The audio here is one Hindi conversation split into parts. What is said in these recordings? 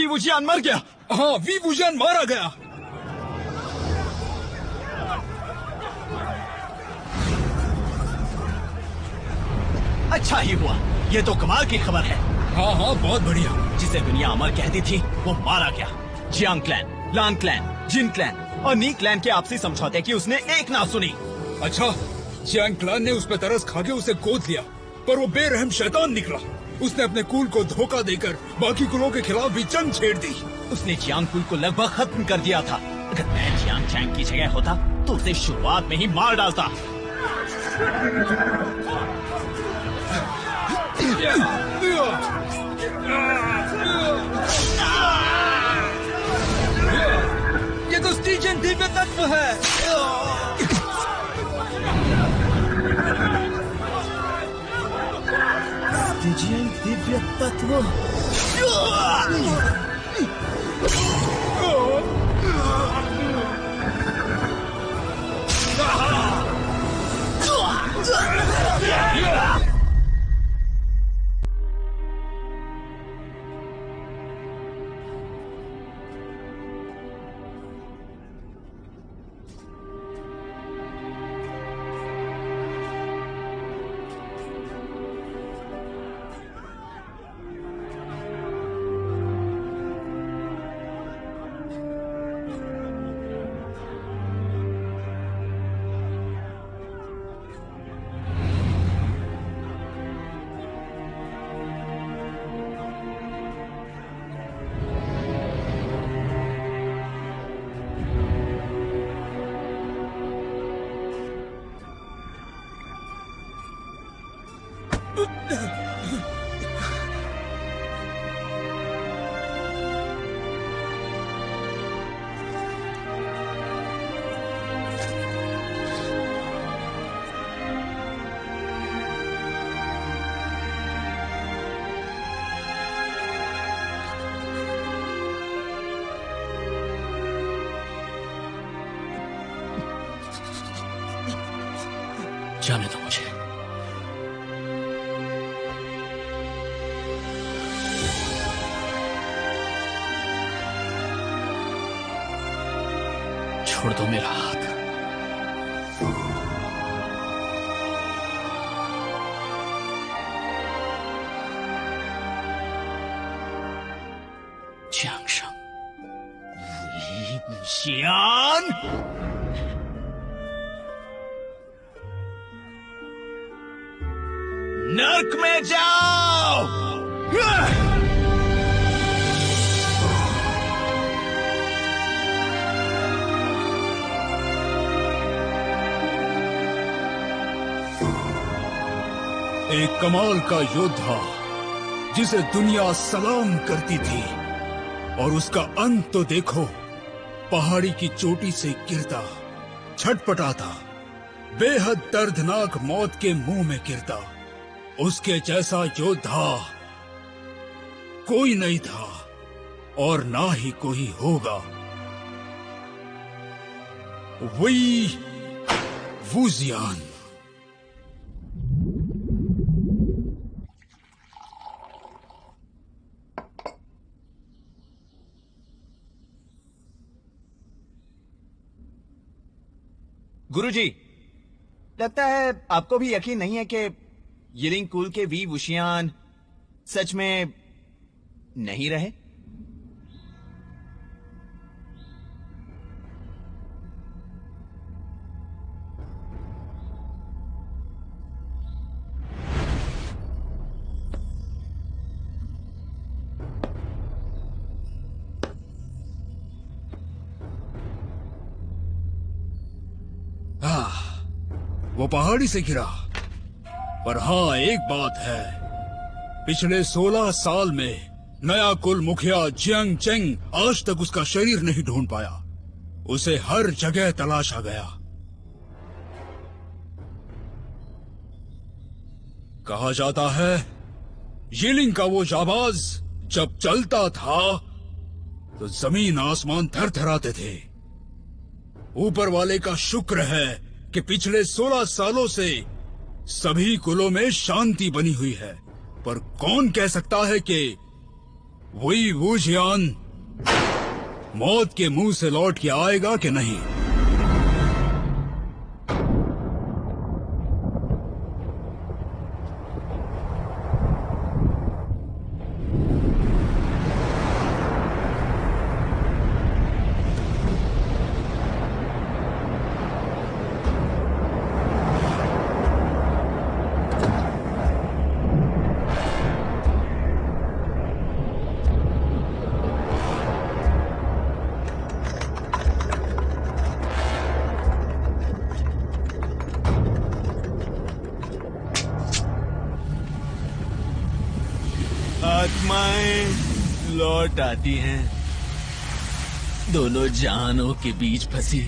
वी वुजियान मर गया। हाँ, वी वुजियान मारा गया। अच्छा ही हुआ, ये तो कमाल की खबर है। हाँ हाँ, बहुत बढ़िया। जिसे दुनिया अमर कहती थी वो मारा गया। जियांग क्लैन, लान क्लैन, जिन क्लैन और नी क्लैन के आपसी समझौते की उसने एक ना सुनी। अच्छा, जियांग क्लैन ने उस पर तरस खा के उसे गोद लिया, पर वो बेरहम शैतान निकला। उसने अपने कुल को धोखा देकर बाकी कुलों के खिलाफ भी जंग छेड़ दी। उसने जियांग कुल को लगभग खत्म कर दिया था। अगर मैं जियांग चैंग की जगह होता तो उसे शुरुआत में ही मार डालता। ये तो स्टीजन दिव्य तत्व है। स्टीजन दिव्य तत्व। जाने दो मुझे। छोड़ दो मेरा हाथ। जियांगशंग, वी वुजियान। नर्क में जाओ। एक कमाल का योद्धा जिसे दुनिया सलाम करती थी, और उसका अंत तो देखो। पहाड़ी की चोटी से गिरता, छटपटाता, बेहद दर्दनाक मौत के मुंह में गिरता। उसके जैसा योद्धा कोई नहीं था और ना ही कोई होगा। वी वुजियान। गुरुजी, लगता है आपको भी यकीन नहीं है कि यिलिंग कुल के वी वुशियान सच में नहीं रहे। वो पहाड़ी से गिरा, पर हाँ एक बात है, पिछले 16 साल में नया कुल मुखिया जियांग चेंग आज तक उसका शरीर नहीं ढूंढ पाया। उसे हर जगह तलाशा गया। कहा जाता है यिलिंग का वो जाबाज जब चलता था तो जमीन आसमान थरथराते थे। ऊपर वाले का शुक्र है कि पिछले 16 सालों से सभी कुलों में शांति बनी हुई है, पर कौन कह सकता है कि वही वुशियान मौत के मुंह से लौट के आएगा कि नहीं? आत्माएं लौट आती हैं, दोनों जहानों के बीच फंसी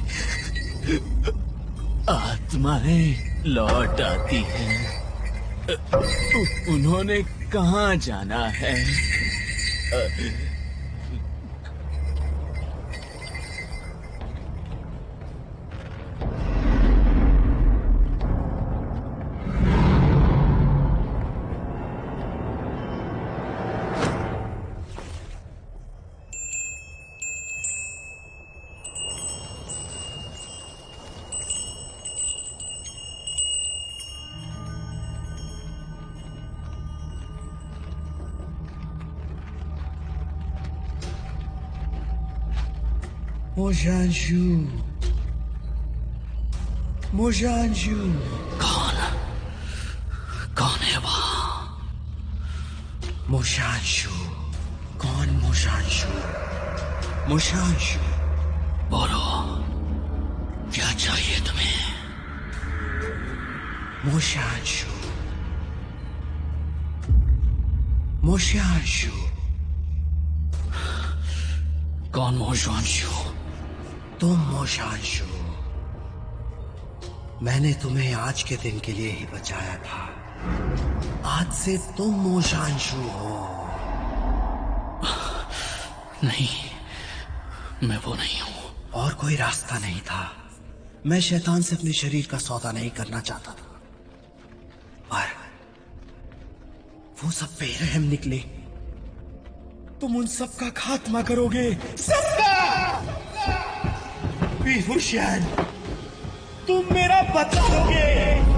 आत्माएं लौट आती हैं। उन्होंने कहाँ जाना है? मोशांशु, मोशांशु। कौन है वहां? मोशांशु, कौन मोशांशु? मोशांशु, बोलो, क्या चाहिए तुम्हें? मोशांशु, मोशांशु। कौन मोशांशु? तुम मोशांशु। मैंने तुम्हें आज के दिन के लिए ही बचाया था। आज से तुम मोशांशु हो। नहीं, मैं वो नहीं हूं। और कोई रास्ता नहीं था। मैं शैतान से अपने शरीर का सौदा नहीं करना चाहता था, पर वो सब बेरहम निकले। तुम उन सबका खात्मा करोगे, सबका। वीर वुशियान, तुम मेरा बदला लोगे।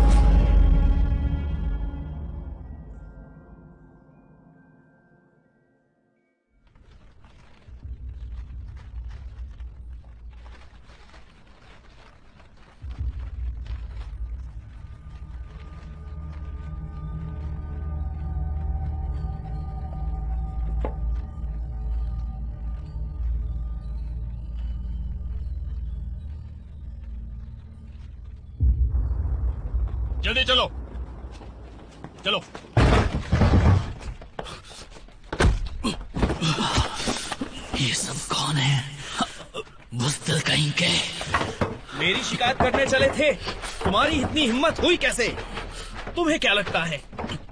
जल्दी चलो, चलो। ये सब कौन है? बुज़दिल कहीं के। मेरी शिकायत करने चले थे। तुम्हारी इतनी हिम्मत हुई कैसे? तुम्हें क्या लगता है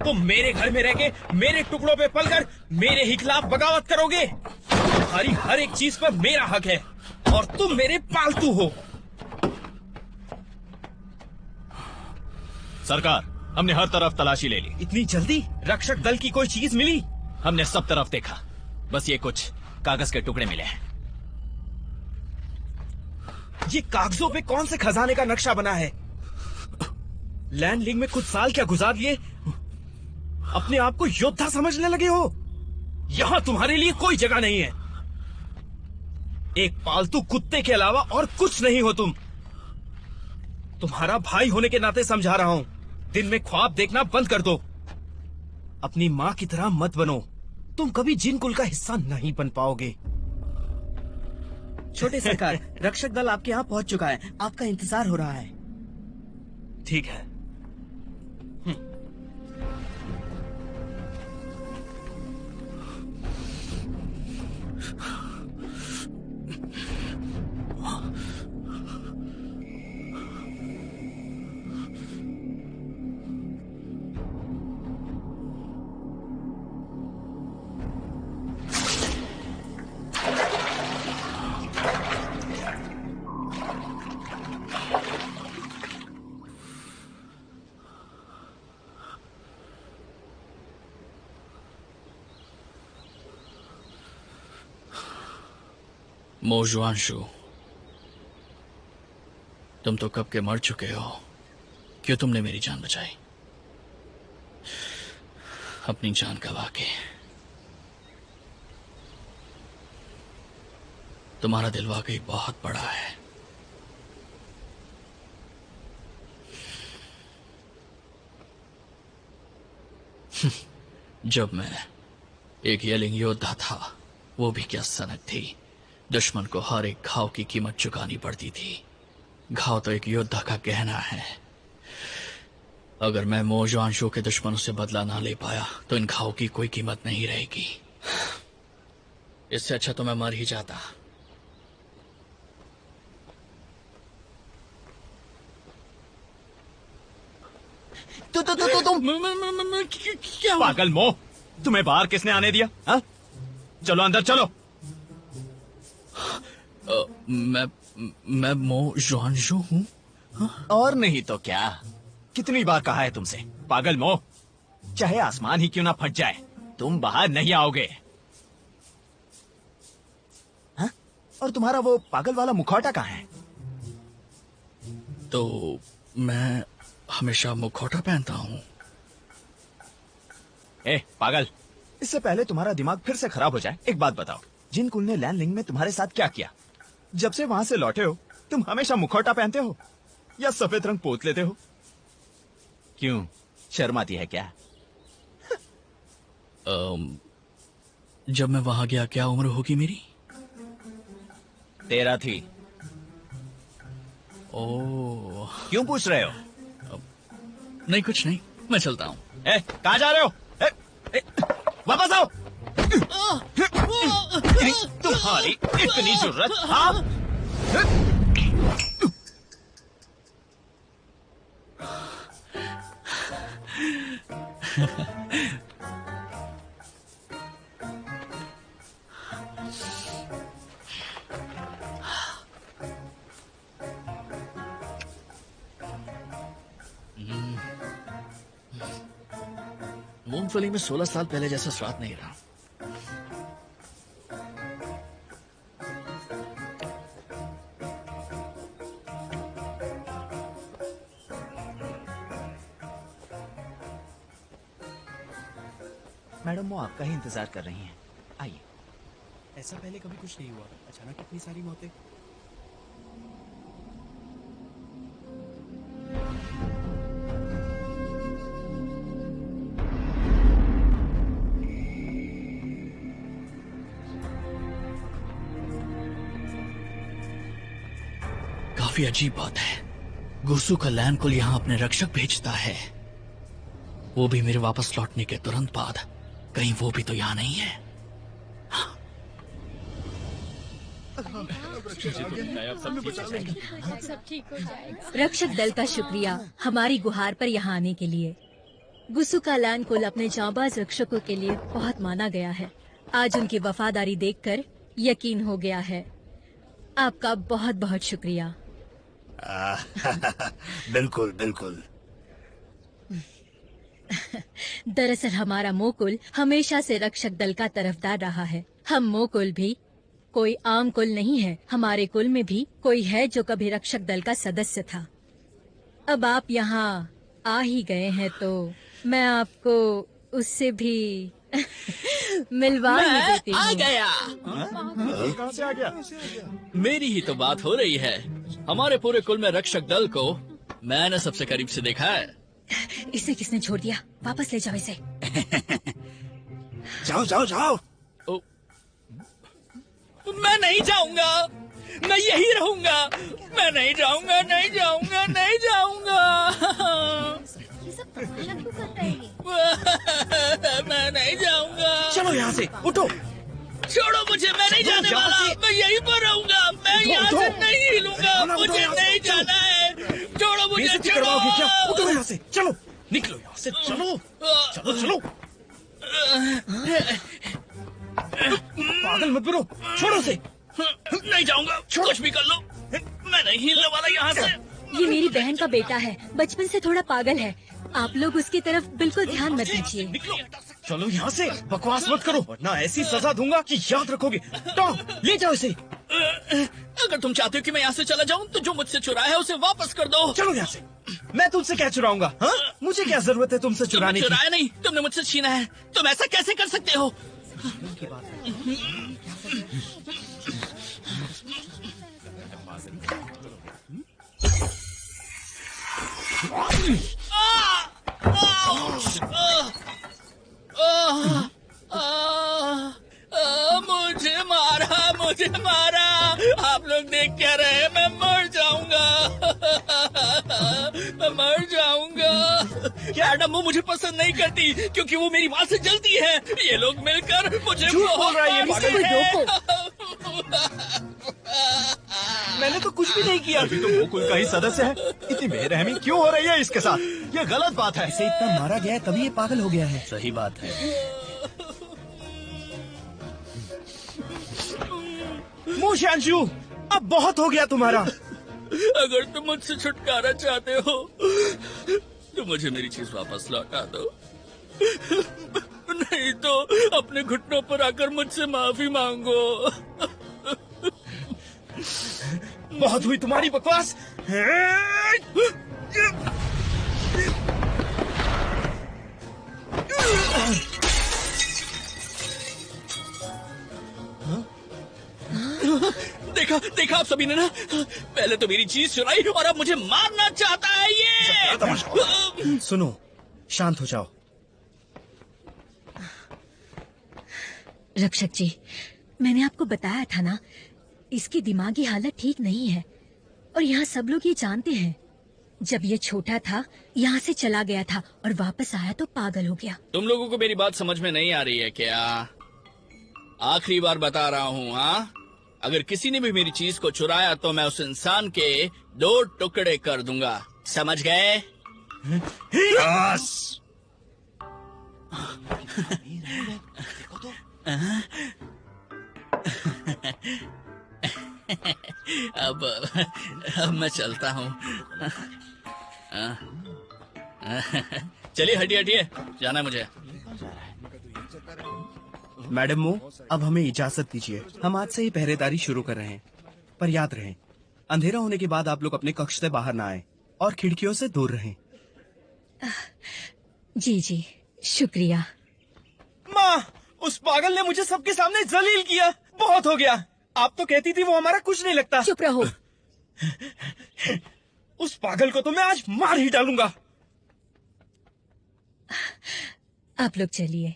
तुम मेरे घर में रह के मेरे टुकड़ों पे पलकर मेरे ही खिलाफ बगावत करोगे? तुम्हारी हर एक चीज पर मेरा हक है और तुम मेरे पालतू हो। सरकार, हमने हर तरफ तलाशी ले ली। इतनी जल्दी रक्षक दल की कोई चीज मिली? हमने सब तरफ देखा, बस ये कुछ कागज के टुकड़े मिले हैं। ये कागजों पे कौन से खजाने का नक्शा बना है? लैंडलिंग में कुछ साल क्या गुजार लिए अपने आप को योद्धा समझने लगे हो? यहां तुम्हारे लिए कोई जगह नहीं है। एक पालतू कुत्ते के अलावा और कुछ नहीं हो तुम। तुम्हारा भाई होने के नाते समझा रहा हूं, दिन में ख्वाब देखना बंद कर दो। अपनी मां की तरह मत बनो। तुम कभी जिन कुल का हिस्सा नहीं बन पाओगे। छोटे सरकार, रक्षक दल आपके यहाँ पहुंच चुका है। आपका इंतजार हो रहा है। ठीक है। मोजुआंशु, तुम तो कब के मर चुके हो। क्यों तुमने मेरी जान बचाई? अपनी जान गवा के। तुम्हारा दिल वाकई बहुत बड़ा है। जब मैं एक येलिंग योद्धा था, वो भी क्या सनक थी। दुश्मन को हर एक घाव की कीमत चुकानी पड़ती थी। घाव तो एक योद्धा का गहना है। अगर मैं मोजुआंशु के दुश्मनों से बदला ना ले पाया तो इन घाव की कोई कीमत नहीं रहेगी। इससे अच्छा तो मैं मर ही जाता। तुम क्या पागल मोह, तुम्हें बाहर किसने आने दिया? हा? चलो अंदर चलो। मैं मोजुआंशु हूँ। और नहीं तो क्या। कितनी बार कहा है तुमसे, पागल मोह, चाहे आसमान ही क्यों ना फट जाए, तुम बाहर नहीं आओगे। हा? और तुम्हारा वो पागल वाला मुखौटा कहाँ है? तो मैं हमेशा मुखौटा पहनता हूँ। ए पागल, इससे पहले तुम्हारा दिमाग फिर से खराब हो जाए, एक बात बताओ, जिन कुल ने लैंडलिंग में तुम्हारे साथ क्या किया? जब से वहां से लौटे हो तुम हमेशा मुखौटा पहनते हो या सफेद रंग पोत लेते हो? क्यों, शर्म आती है क्या? जब मैं वहां गया क्या उम्र होगी मेरी? 13 थी। ओह, क्यों पूछ रहे हो? नहीं कुछ नहीं, मैं चलता हूँ। कहाँ जा रहे हो? वापस आओ। तुम्हारी इतनी जरूरत? हाँ? मूंगफली में 16 साल पहले जैसा स्वाद नहीं रहा। मैडम वो आपका ही इंतजार कर रही हैं, आइए। ऐसा पहले कभी कुछ नहीं हुआ, अचानक इतनी सारी मौतें। काफी अजीब बात है, गुरसु का लैन कुल यहाँ अपने रक्षक भेजता है, वो भी मेरे वापस लौटने के तुरंत बाद। कहीं वो भी तो यहाँ नहीं है। रक्षक दल का शुक्रिया हमारी गुहार पर यहाँ आने के लिए। गुरसु का लैन कुल अपने जांबाज रक्षकों के लिए बहुत माना गया है। आज उनकी वफादारी देखकर यकीन हो गया है। आपका बहुत बहुत शुक्रिया। बिल्कुल बिल्कुल। दरअसल हमारा मोकुल हमेशा से रक्षक दल का तरफदार रहा है। हम मोकुल भी कोई आम कुल नहीं है। हमारे कुल में भी कोई है जो कभी रक्षक दल का सदस्य था। अब आप यहाँ आ ही गए हैं तो मैं आपको उससे भी मिलवा ही देती हूँ। आ गया। कहाँ से आ गया? मेरी ही तो बात हो रही है। हमारे पूरे कुल में रक्षक दल को मैंने सबसे करीब से देखा है। इसे किसने छोड़ दिया? वापस ले जाओ इसे। जाओ जाओ जाओ। मैं नहीं जाऊंगा, मैं यही रहूंगा। मैं नहीं जाऊंगा, नहीं जाऊंगा, नहीं जाऊंगा। मैं नहीं जाऊंगा। चलो यहाँ से, उठो। छोड़ो मुझे, मैं नहीं जाने वाला। मैं यहीं पर रहूंगा। मैं यहाँ से नहीं हिलूंगा। मुझे नहीं जाना है। छोड़ो मुझे, बेइज्जती छोड़ो। करवाओगे क्या? उठो यहाँ से, चलो, निकलो यहाँ से, चलो, चलो, चलो। पागल मत बनो, छोड़ो से। नहीं जाऊंगा, कुछ भी कर लो। मैं नहीं हिलने वाला यहाँ से। ये मेरी बहन का बेटा है, बचपन से थोड़ा पागल है। आप लोग उसकी तरफ बिल्कुल ध्यान मत दीजिए। निकलो, चलो यहाँ से, बकवास मत करो वरना ऐसी सजा दूंगा कि याद रखोगे। टॉम, ले जाओ इसे। अगर तुम चाहते हो कि मैं यहाँ से चला जाऊँ तो जो मुझसे चुराया है उसे वापस कर दो। चलो यहाँ से। मैं तुमसे क्या चुराऊंगा? हाँ, मुझे क्या जरूरत है तुमसे तुमने चुराने की? चुराया नहीं, तुमने मुझसे छीना है। तुम ऐसा कैसे कर सकते हो? मुझे मारा। आप लोग देख क्या रहे हैं? मैं मर जाऊंगा। मैं मर जाऊंगा। क्या एडम वो मुझे पसंद नहीं करती क्योंकि वो मेरी माँ से जलती है। ये लोग मिलकर मुझे झूठ बोल रहा है ये इसको पागल। रोको। मैंने तो कुछ भी नहीं किया। अभी तो गोकुल का ही सदस्य है, इतनी बेरहमी क्यों हो रही है इसके साथ? ये गलत बात है। इसे इतना मारा गया है तभी ये पागल हो गया है। सही बात है। मोशांशु, अब बहुत हो गया तुम्हारा। अगर तुम मुझसे छुटकारा चाहते हो तो मुझे मेरी चीज वापस लौटा दो, नहीं तो अपने घुटनों पर आकर मुझसे माफी मांगो। बहुत हुई तुम्हारी बकवास। देखा देखा आप सभी ने ना, पहले तो मेरी चीज चुराई और अब मुझे मारना चाहता है ये। सुनो, शांत हो जाओ। रक्षक जी, मैंने आपको बताया था ना, इसकी दिमागी हालत ठीक नहीं है और यहाँ सब लोग ये जानते हैं। जब ये छोटा था यहाँ से चला गया था और वापस आया तो पागल हो गया। तुम लोगों को मेरी बात समझ में नहीं आ रही है क्या? आखिरी बार बता रहा हूँ, हाँ? अगर किसी ने भी मेरी चीज को चुराया तो मैं उस इंसान के 2 टुकड़े कर दूंगा, समझ गए? अब मैं चलता हूँ। चलिए हटिए हटिए, जाना है मुझे। मैडम मो, अब हमें इजाजत दीजिए। हम आज से ही पहरेदारी शुरू कर रहे हैं, पर याद रहे अंधेरा होने के बाद आप लोग अपने कक्ष से बाहर ना आए और खिड़कियों से दूर रहें। जी जी, शुक्रिया। माँ, उस पागल ने मुझे सबके सामने जलील किया। बहुत हो गया। आप तो कहती थी वो हमारा कुछ नहीं लगता। चुप रहो। उस पागल को तो मैं आज मार ही डालूंगा। आप लोग चलिए।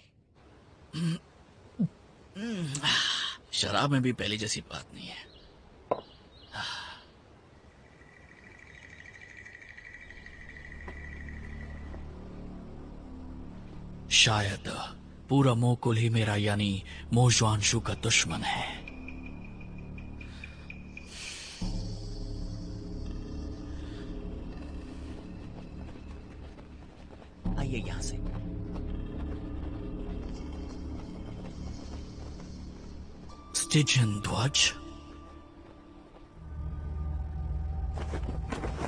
शराब में भी पहले जैसी बात नहीं है। शायद पूरा मोकुल ही मेरा यानी मोजुआंशु का दुश्मन है। आइए यहाँ से। स्टिजन ध्वज,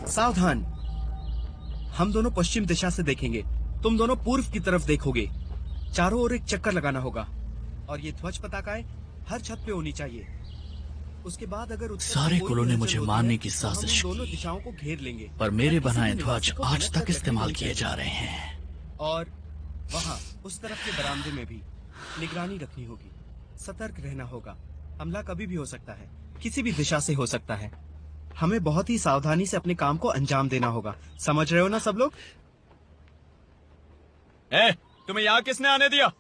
सावधान। हम दोनों पश्चिम दिशा से देखेंगे, तुम दोनों पूर्व की तरफ देखोगे। चारों ओर एक चक्कर लगाना होगा और ये ध्वज पताकाएं हर छत पे होनी चाहिए। उसके बाद अगर उत्तर सारे से कोई कुलों ने हलचल मुझे होती मारने है, की तो हम साजिश उन दोनों की। दिशाओं को घेर लेंगे। पर मेरे किसी बनाए भी ध्वज निवासी को आज भनक तक रखनी इस्तेमाल नहीं किए चाहिए। जा रहे हैं। और वहाँ उस तरफ के बरामदे में भी निगरानी रखनी होगी। सतर्क रहना होगा। हमला कभी भी हो सकता है, किसी भी दिशा से हो सकता है। हमें बहुत ही सावधानी से अपने काम को अंजाम देना होगा। समझ रहे हो ना सब लोग? तुम्हें यहाँ किसने आने दिया?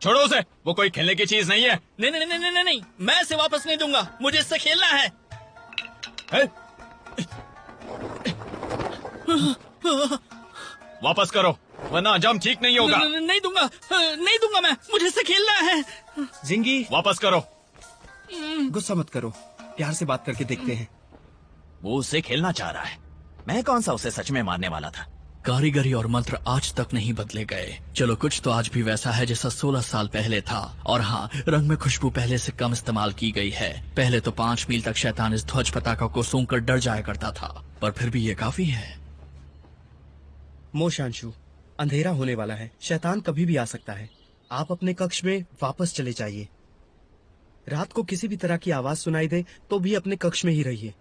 छोड़ो उसे, वो कोई खेलने की चीज नहीं है। नहीं नहीं नहीं नहीं नहीं, मैं इसे वापस नहीं दूंगा। मुझे इससे खेलना है। वापस करो वरना अंजाम ठीक नहीं होगा। नहीं दूंगा, नहीं दूंगा मैं। मुझे इससे खेलना है। जिंगी, वापस करो। गुस्सा मत करो, प्यार से बात करके देखते हैं। वो उससे खेलना चाह रहा है, मैं कौन सा उसे सच में मारने वाला था। कारीगरी और मंत्र आज तक नहीं बदले गए। चलो कुछ तो आज भी वैसा है जैसा 16 साल पहले था। और हाँ, रंग में खुशबू पहले से कम इस्तेमाल की गई है। पहले तो 5 मील तक शैतान इस ध्वज पताका को सूंघकर डर जाया करता था, पर फिर भी ये काफी है। मोशांशु, अंधेरा होने वाला है, शैतान कभी भी आ सकता है। आप अपने कक्ष में वापस चले जाइए। रात को किसी भी तरह की आवाज सुनाई दे तो भी अपने कक्ष में ही रहिए।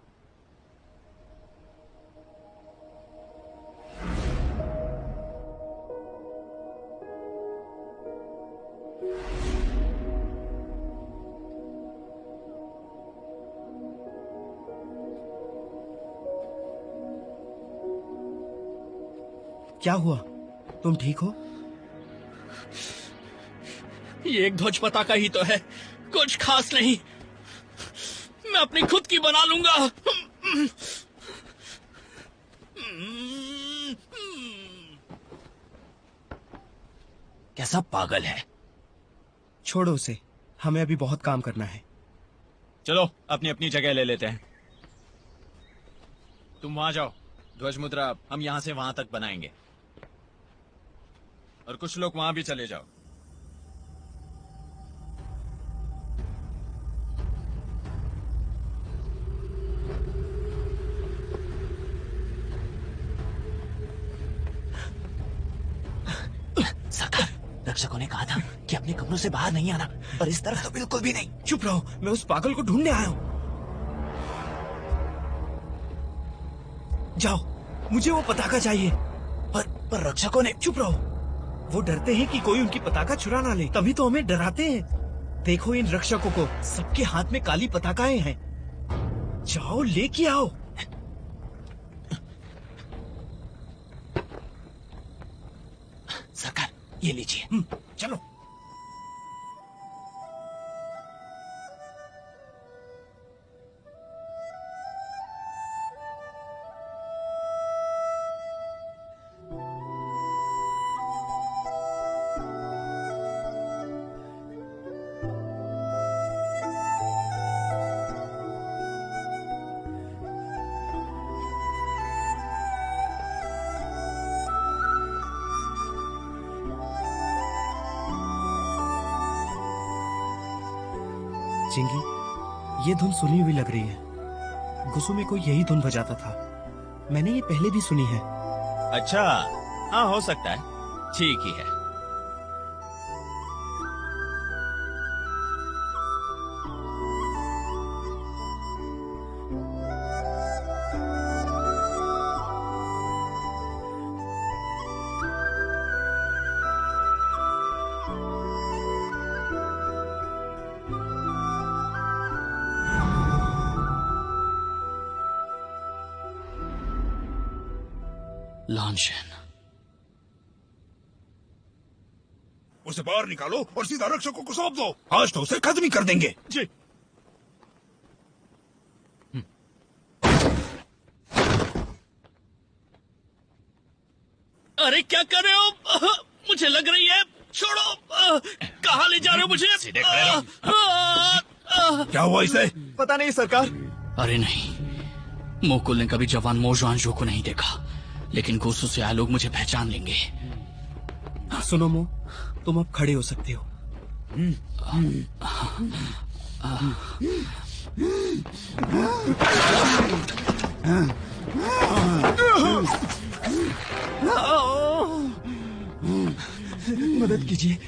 क्या हुआ? तुम ठीक हो? ये एक ध्वज पताका ही तो है, कुछ खास नहीं। मैं अपनी खुद की बना लूंगा। कैसा पागल है। छोड़ो उसे, हमें अभी बहुत काम करना है। चलो अपनी अपनी जगह ले लेते हैं। तुम वहां जाओ, ध्वज मुद्रा हम यहां से वहां तक बनाएंगे, और कुछ लोग वहां भी चले जाओ। सरकार, रक्षकों ने कहा था कि अपने कमरों से बाहर नहीं आना, पर इस तरफ तो बिल्कुल भी नहीं। चुप रहो, मैं उस पागल को ढूंढने आया हूं। जाओ, मुझे वो पताका चाहिए। पर रक्षकों ने। चुप रहो, वो डरते हैं कि कोई उनकी पताका चुरा ना ले, तभी तो हमें डराते हैं। देखो इन रक्षकों को, सबके हाथ में काली पताकाएं हैं। जाओ लेके आओ। सरकार, ये लीजिए। चलो। चिंगी, ये धुन सुनी हुई लग रही है। गुस्सू में कोई यही धुन बजाता था। मैंने ये पहले भी सुनी है। अच्छा, हाँ हो सकता है, ठीक ही है। लानशेन, उसे बाहर निकालो और सीधा रक्षकों को सौंप दो। आज तो उसे खत्म ही कर देंगे। जी। अरे क्या कर रहे हो? मुझे लग रही है। छोड़ो। कहाँ ले जा रहे हो मुझे? सीधे खड़े रहो। क्या हुआ इसे? पता नहीं सरकार। अरे नहीं, मुकुल ने कभी जवान मोजुआंजो को नहीं देखा, लेकिन गुस्सू से आए लोग मुझे पहचान लेंगे। सुनो मो, तुम अब खड़े हो सकते हो। मदद कीजिए।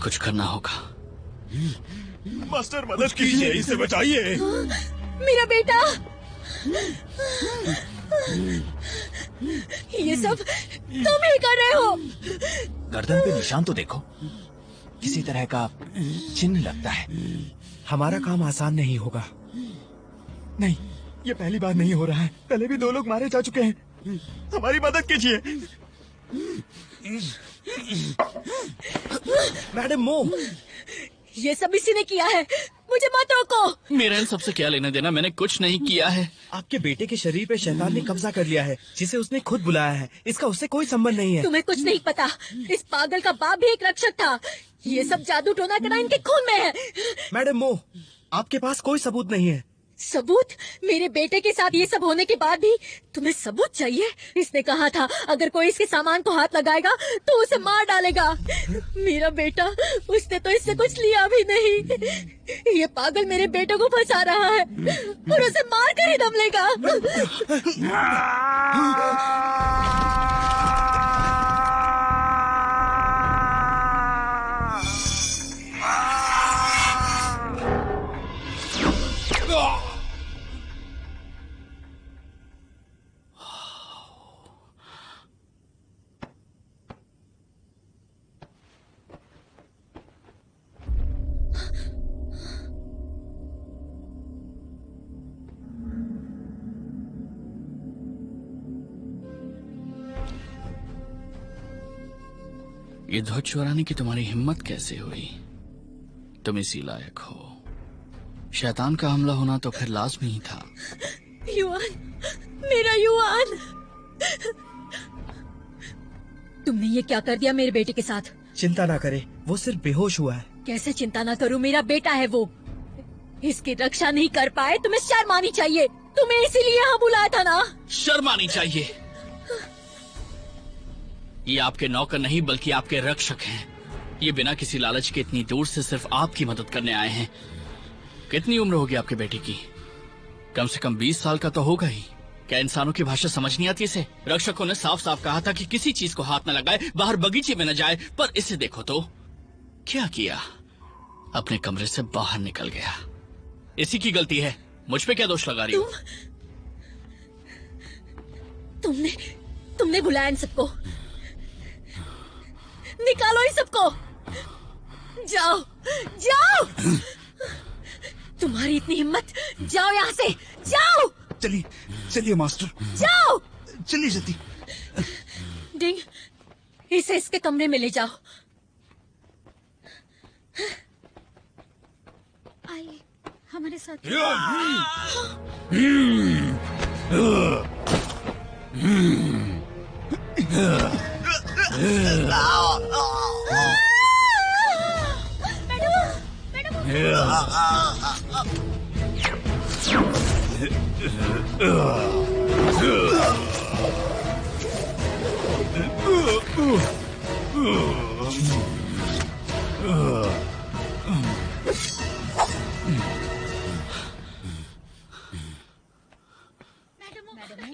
कुछ करना होगा। मास्टर मदद कीजिए, इसे बचाइए। मेरा बेटा। ये सब तुम ही कर रहे हो। गर्दन पे निशान तो देखो, किसी तरह का चिन्ह लगता है। हमारा काम आसान नहीं होगा। नहीं, ये पहली बार नहीं हो रहा है। पहले भी 2 लोग मारे जा चुके हैं। हमारी मदद कीजिए। मैडम मो, ये सब इसी ने किया है। मुझे मत रोको। मेरा इन सबसे क्या लेना देना? मैंने कुछ नहीं किया है। आपके बेटे के शरीर पे शैतान ने कब्जा कर लिया है, जिसे उसने खुद बुलाया है। इसका उससे कोई संबंध नहीं है। तुम्हें कुछ नहीं पता। इस पागल का बाप भी एक रक्षक था। ये सब जादू टोना करा इनके खून में है। मैडम मो, आपके पास कोई सबूत नहीं है। सबूत? मेरे बेटे के साथ ये सब होने के बाद भी तुम्हें सबूत चाहिए? इसने कहा था अगर कोई इसके सामान को हाथ लगाएगा तो उसे मार डालेगा। मेरा बेटा, उसने तो इससे कुछ लिया भी नहीं। ये पागल मेरे बेटे को फंसा रहा है और उसे मार कर ही दम लेगा। ये ध्वज चुराने की तुम्हारी हिम्मत कैसे हुई? तुम इसी लायक हो। शैतान का हमला होना तो फिर लाजमी ही था। युआन, मेरा युआन, तुमने ये क्या कर दिया मेरे बेटे के साथ? चिंता ना करे, वो सिर्फ बेहोश हुआ है। कैसे चिंता ना करूं? मेरा बेटा है वो। इसकी रक्षा नहीं कर पाए, तुम्हें शर्म आनी चाहिए। तुम्हें इसीलिए यहाँ बुलाया था ना? शर्म आनी चाहिए। ये आपके नौकर नहीं बल्कि आपके रक्षक हैं। ये बिना किसी लालच के इतनी दूर से सिर्फ आपकी मदद करने आए हैं। कितनी उम्र होगी आपके बेटे की? कम से कम 20 साल का तो होगा ही। क्या इंसानों की भाषा समझ नहीं आती इसे? रक्षकों ने साफ साफ कहा था कि किसी चीज को हाथ न लगाए, बाहर बगीचे में न जाए, पर इसे देखो तो क्या किया, अपने कमरे से बाहर निकल गया। इसी की गलती है, मुझ पे क्या दोष लगा रही हो? तुमने बुलाया इन सबको। निकालो इन सबको। जाओ जाओ, तुम्हारी इतनी हिम्मत, जाओ यहाँ से, जाओ। चलिए चलिए मास्टर, जाओ। चलिए जल्दी। डिंग, इसे इसके कमरे में ले जाओ। आइए हमारे साथ।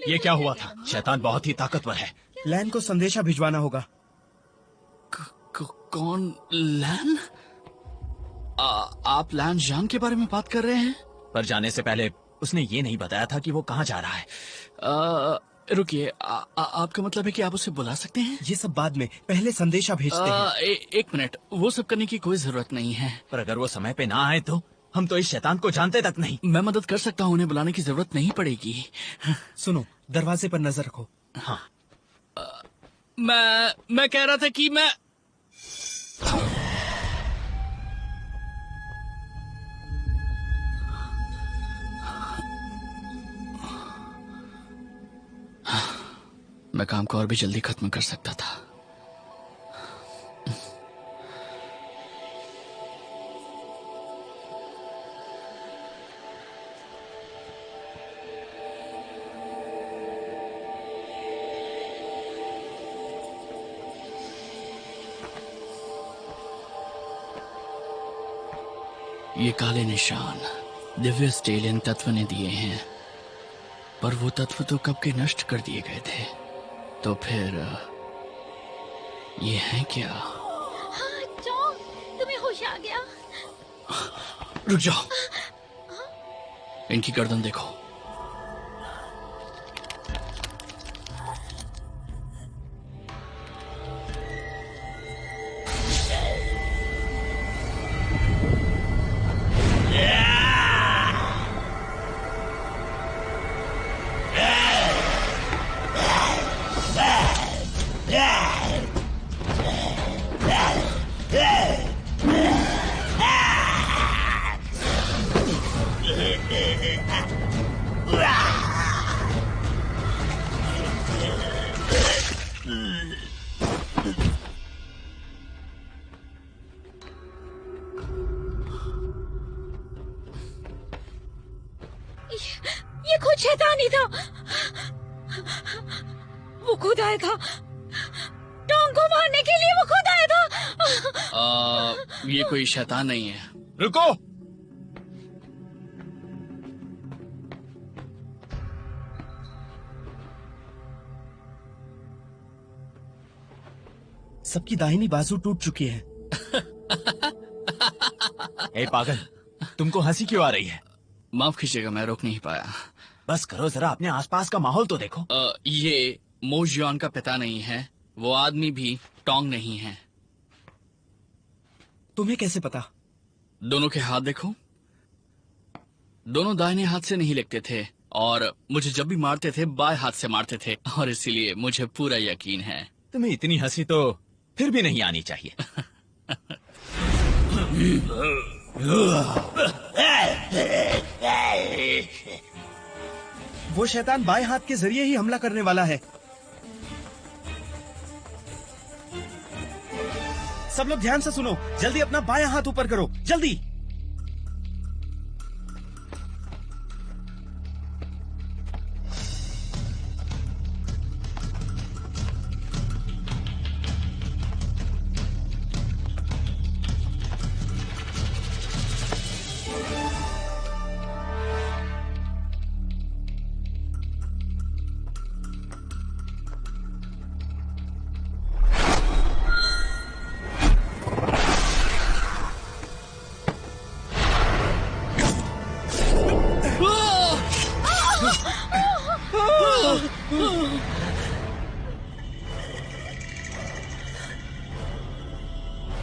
ये क्या हुआ था? शैतान बहुत ही ताकतवर है। लैन को संदेशा भिजवाना होगा। कौन? लैन? आप लैन जान के बारे में बात कर रहे हैं? पर जाने से पहले उसने ये नहीं बताया था कि वो कहाँ जा रहा है। रुकिए, आपका मतलब है कि आप उसे बुला सकते हैं? ये सब बाद में, पहले संदेशा भेजते हैं। एक मिनट, वो सब करने की कोई जरूरत नहीं है। पर अगर वो समय पे ना आए तो? हम तो इस शैतान को जानते तक नहीं। मैं मदद कर सकता हूँ, उन्हें बुलाने की जरूरत नहीं पड़ेगी। सुनो, दरवाजे पर नजर रखो। हाँ। मैं कह रहा था कि मैं काम को और भी जल्दी खत्म कर सकता था। ये काले निशान दिव्य स्टेलियन तत्व ने दिए हैं, पर वो तत्व तो कब के नष्ट कर दिए गए थे। तो फिर ये है क्या? हाँ, जॉन, तुम्हें होश आ गया? रुक जाओ, इनकी गर्दन देखो। ये खुद शैतान ही था। वो खुद आया था टॉम को मारने के लिए। वो खुद आया था। ये कोई शैतान नहीं है। रुको, सबकी दाहिनी बाजू टूट चुकी है। ए पागल, तुमको हंसी क्यों आ रही है? माफ कीजिएगा, मैं रोक नहीं पाया। बस करो, जरा अपने आसपास का माहौल तो देखो। ये मोजियन का पिता नहीं है, वो आदमी भी टोंग नहीं है। तुम्हें कैसे पता? दोनों के हाथ देखो, दोनों दाहिने हाथ से नहीं लिखते थे, और मुझे जब भी मारते थे बाएं हाथ से मारते थे, और इसीलिए मुझे पूरा यकीन है। तुम्हें इतनी हंसी तो फिर भी नहीं आनी चाहिए। वो शैतान बाएं हाथ के जरिए ही हमला करने वाला है। सब लोग ध्यान से सुनो, जल्दी अपना बायां हाथ ऊपर करो, जल्दी।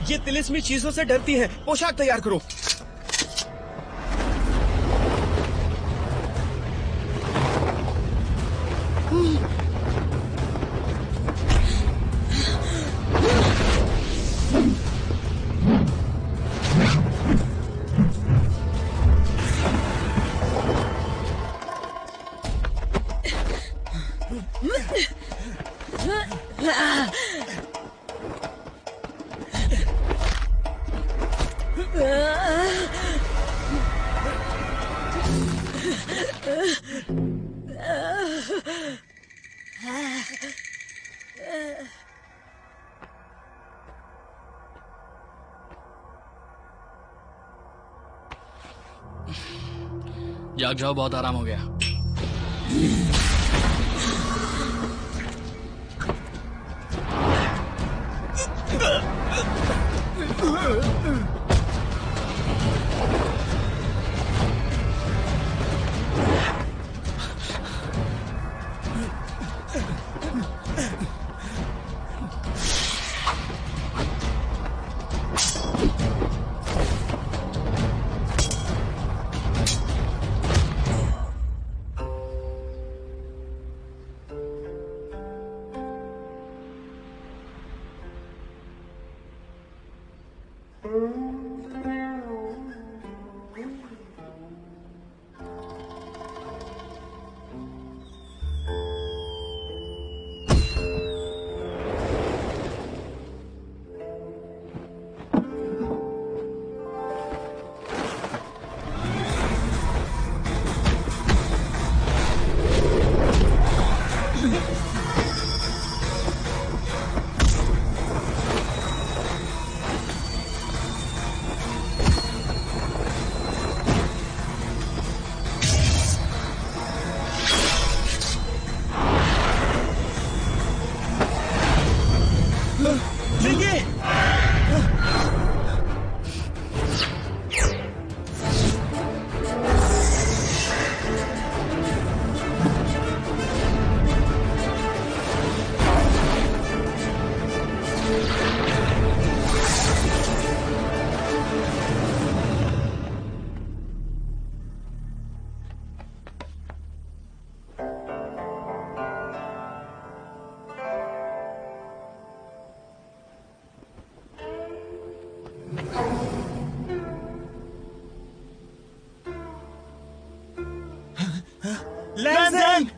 ये तिलिस्मी चीजों से डरती है। पोशाक तैयार करो। जाग जाओ, बहुत आराम हो गया। लैंडिंग!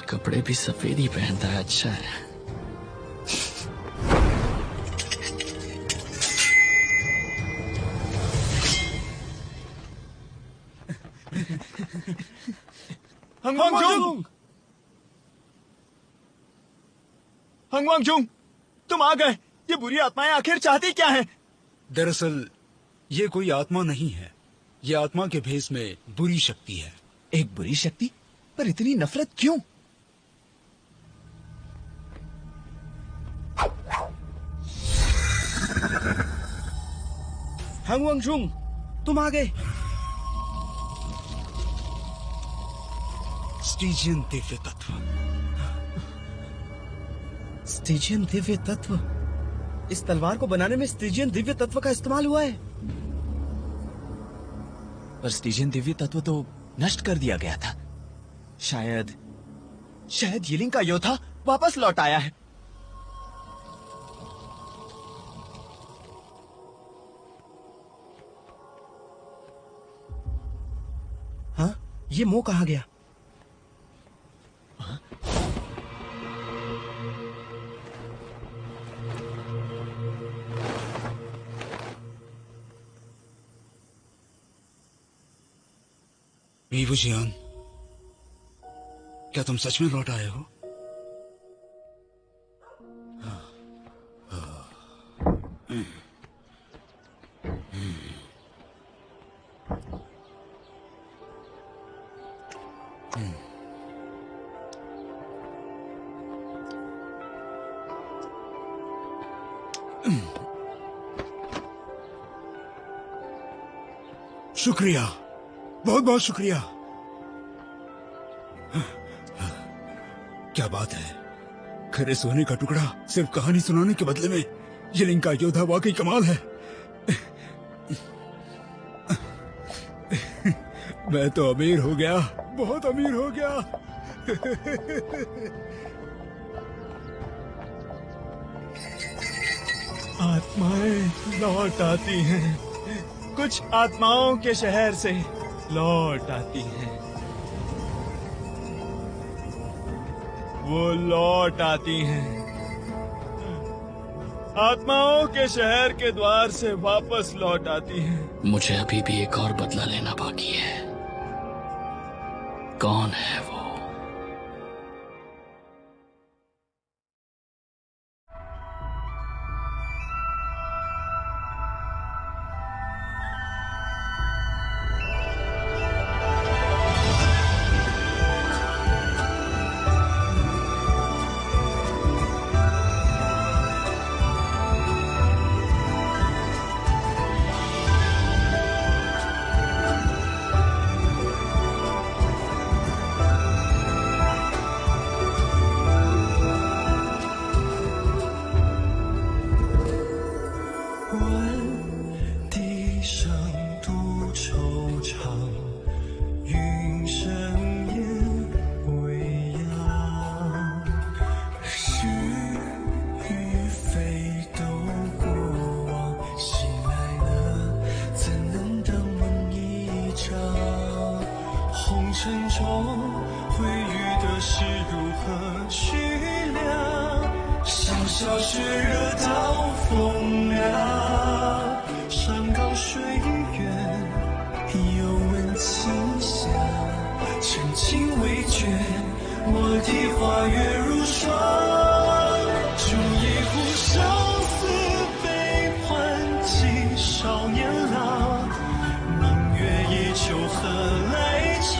कपड़े भी सफेद ही पहनता है, अच्छा है। हंगवांगजुंग, हंगवांगजुंग, तुम आ गए। ये बुरी आत्माएं आखिर चाहती क्या हैं? दरअसल ये कोई आत्मा नहीं है, ये आत्मा के भेष में बुरी शक्ति है। एक बुरी शक्ति? पर इतनी नफरत क्यों? हंगवांगजुंग, तुम आ गए। स्टीजियन दिव्य तत्व। स्टीजियन दिव्य तत्व? इस तलवार को बनाने में स्टीजियन दिव्य तत्व का इस्तेमाल हुआ है। पर स्टीजियन दिव्य तत्व तो नष्ट कर दिया गया था। शायद यिलिंग का योद्धा वापस लौट आया है। हाँ, ये मोह कहाँ गया? वीवूजियान, क्या तुम सच में लौट आए हो? शुक्रिया, बहुत बहुत शुक्रिया। क्या बात है, खरे सोने का टुकड़ा सिर्फ कहानी सुनाने के बदले में यिलिंग का योद्धा वाकई कमाल है। मैं तो अमीर हो गया, बहुत अमीर हो गया। आत्माएं लौट आती हैं, कुछ आत्माओं के शहर से लौट आती हैं। वो लौट आती हैं, आत्माओं के शहर के द्वार से वापस लौट आती हैं। मुझे अभी भी एक और बदला लेना बाकी है। कौन है वो?少年郎，明月依旧何来长